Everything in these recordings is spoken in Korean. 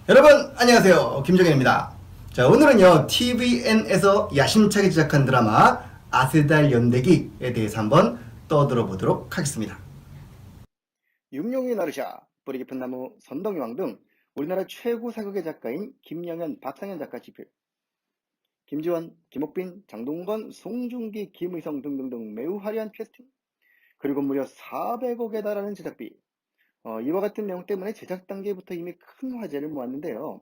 여러분 안녕하세요, 김정현입니다. 자, 오늘은요 TVN에서 야심차게 제작한 드라마 아스달 연대기에 대해서 한번 떠들어 보도록 하겠습니다. 육룡이 나르샤, 뿌리 깊은 나무, 선덕여왕 등 우리나라 최고 사극의 작가인 김영현, 박상현 작가 집필, 김지원, 김옥빈, 장동건, 송중기, 김의성 등등등 매우 화려한 캐스팅, 그리고 무려 400억에 달하는 제작비. 이와 같은 내용 때문에 제작 단계부터 이미 큰 화제를 모았는데요.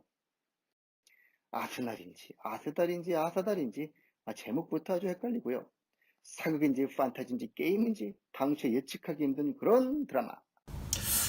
아스날인지 아스달인지 아사달인지 제목부터 아주 헷갈리고요. 사극인지 판타지인지 게임인지 당최 예측하기 힘든 그런 드라마.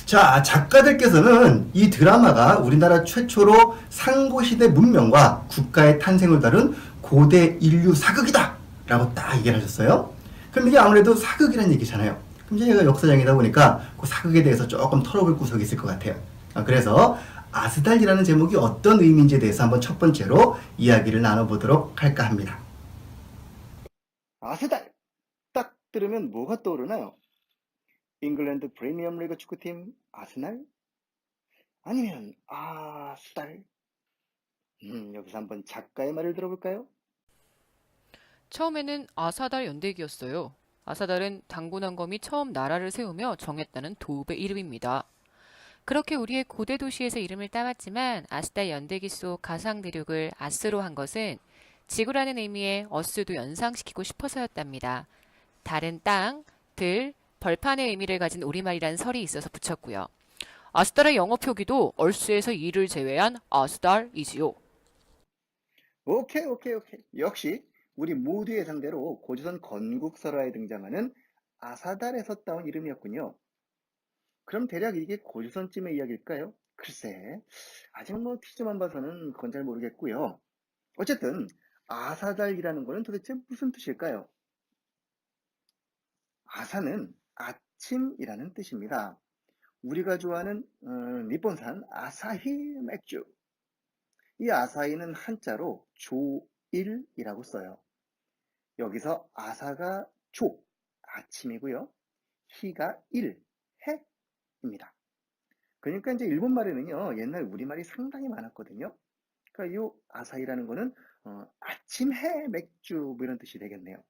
자, 작가들께서는 이 드라마가 우리나라 최초로 상고시대 문명과 국가의 탄생을 다룬 고대 인류 사극이다 라고 딱 얘기를 하셨어요. 그럼 이게 아무래도 사극이라는 얘기잖아요. 그럼 제가 역사장이다 보니까 그 사극에 대해서 조금 털어볼 구석이 있을 것 같아요. 그래서 아스달이라는 제목이 어떤 의미인지에 대해서 한번 첫 번째로 이야기를 나눠보도록 할까 합니다. 아스달! 딱 들으면 뭐가 떠오르나요? 잉글랜드 프리미엄 리그 축구팀 아스날? 아니면 아스달? 여기서 한번 작가의 말을 들어볼까요? 처음에는 아사달 연대기였어요. 아사달은 당군왕검이 처음 나라를 세우며 정했다는 도읍의 이름입니다. 그렇게 우리의 고대 도시에서 이름을 따왔지만 아스달 연대기 속 가상 대륙을 아스로 한 것은 지구라는 의미의 어스도 연상시키고 싶어서였답니다. 달은 땅, 들, 벌판의 의미를 가진 우리말이란 설이 있어서 붙였고요. 아스달의 영어 표기도 얼스에서 이를 제외한 아스달이지요. 오케이. 역시 우리 모두의 상대로 고조선 건국설화에 등장하는 아사달에서 따온 이름이었군요. 그럼 대략 이게 고조선쯤의 이야기일까요? 글쎄, 아직 티저만 봐서는 그건 잘 모르겠고요. 어쨌든 아사달이라는 거는 도대체 무슨 뜻일까요? 아사는 아침이라는 뜻입니다. 우리가 좋아하는 니폰산 아사히 맥주. 이 아사히는 한자로 조일이라고 써요. 여기서 아사가 조, 아침이고요. 히가 일, 해입니다. 그러니까 이제 일본 말에는요, 옛날 우리말이 상당히 많았거든요. 그러니까 이 아사히라는 거는 아침 해 맥주 뭐 이런 뜻이 되겠네요.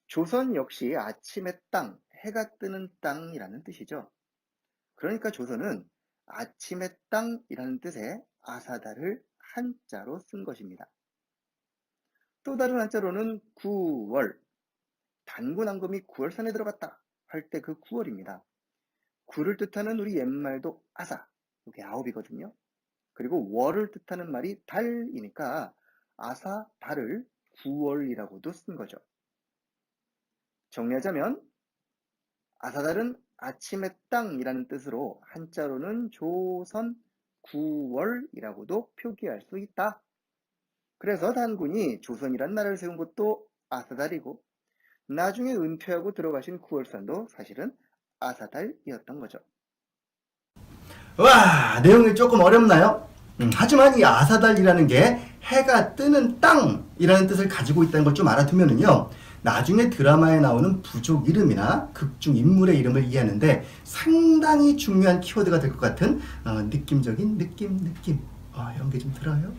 조선 역시 아침의 땅, 해가 뜨는 땅이라는 뜻이죠. 그러니까 조선은 아침의 땅이라는 뜻의 아사다를 한자로 쓴 것입니다. 또 다른 한자로는 9월, 단군왕검이 9월산에 들어갔다 할 때 그 9월입니다. 9를 뜻하는 우리 옛말도 아사, 이게 9이거든요. 그리고 월을 뜻하는 말이 달이니까 아사, 달을 9월이라고도 쓴 거죠. 정리하자면 아사달은 아침의 땅이라는 뜻으로 한자로는 조선 9월이라고도 표기할 수 있다. 그래서 단군이 조선이란 나라를 세운 것도 아사달이고 나중에 은퇴하고 들어가신 9월산도 사실은 아사달이었던 거죠. 와, 내용이 조금 어렵나요? 하지만 이 아사달이라는 게 해가 뜨는 땅이라는 뜻을 가지고 있다는 걸 좀 알아두면은요, 나중에 드라마에 나오는 부족 이름이나 극중 인물의 이름을 이해하는데 상당히 중요한 키워드가 될 것 같은 느낌적인 느낌 이런 게 좀 들어요.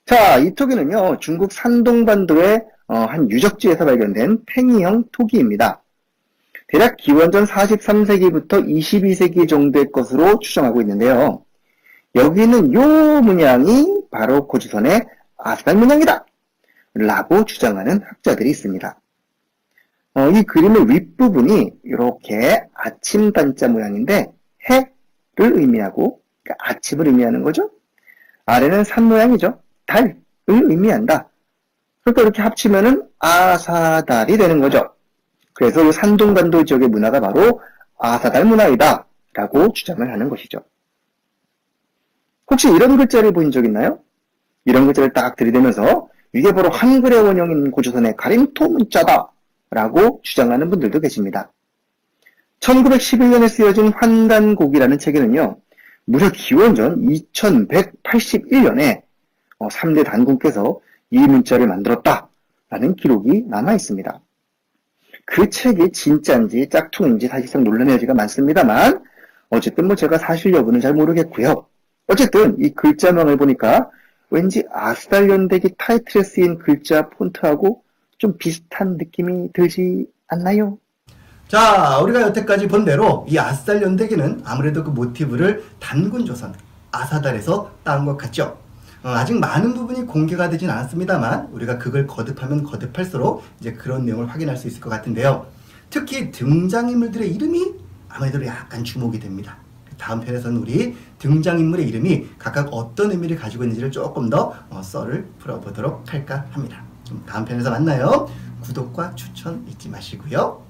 자, 이 토기는요, 중국 산동반도의 한 유적지에서 발견된 팽이형 토기입니다. 대략 기원전 43세기부터 22세기 정도의 것으로 추정하고 있는데요. 여기 있는 요 문양이 바로 고조선의 아스달 문양이다! 라고 주장하는 학자들이 있습니다. 이 그림의 윗부분이 이렇게 아침 단자 모양인데 해를 의미하고 그러니까 아침을 의미하는 거죠. 아래는 산 모양이죠. 달을 의미한다. 그러니까 이렇게 합치면은 아사달이 되는 거죠. 그래서 이 산동반도 지역의 문화가 바로 아사달 문화이다 라고 주장을 하는 것이죠. 혹시 이런 글자를 본 적 있나요? 이런 글자를 딱 들이대면서 이게 바로 한글의 원형인 고조선의 가림토 문자다 라고 주장하는 분들도 계십니다. 1911년에 쓰여진 환단곡이라는 책에는요, 무려 기원전 2181년에 3대 단군께서 이 문자를 만들었다라는 기록이 남아있습니다. 그 책이 진짜인지 짝퉁인지 사실상 논란의 여지가 많습니다만 어쨌든 제가 사실 여부는 잘 모르겠고요. 어쨌든 이 글자명을 보니까 왠지 아스달연대기 타이틀에 쓰인 글자 폰트하고 좀 비슷한 느낌이 들지 않나요? 자, 우리가 여태까지 본 대로 이 아스달 연대기는 아무래도 그 모티브를 단군조선, 아사달에서 따온 것 같죠. 아직 많은 부분이 공개가 되진 않았습니다만 우리가 그걸 거듭하면 거듭할수록 이제 그런 내용을 확인할 수 있을 것 같은데요. 특히 등장인물들의 이름이 아무래도 약간 주목이 됩니다. 다음 편에서는 우리 등장인물의 이름이 각각 어떤 의미를 가지고 있는지를 조금 더 썰을 풀어보도록 할까 합니다. 다음 편에서 만나요. 구독과 추천 잊지 마시고요.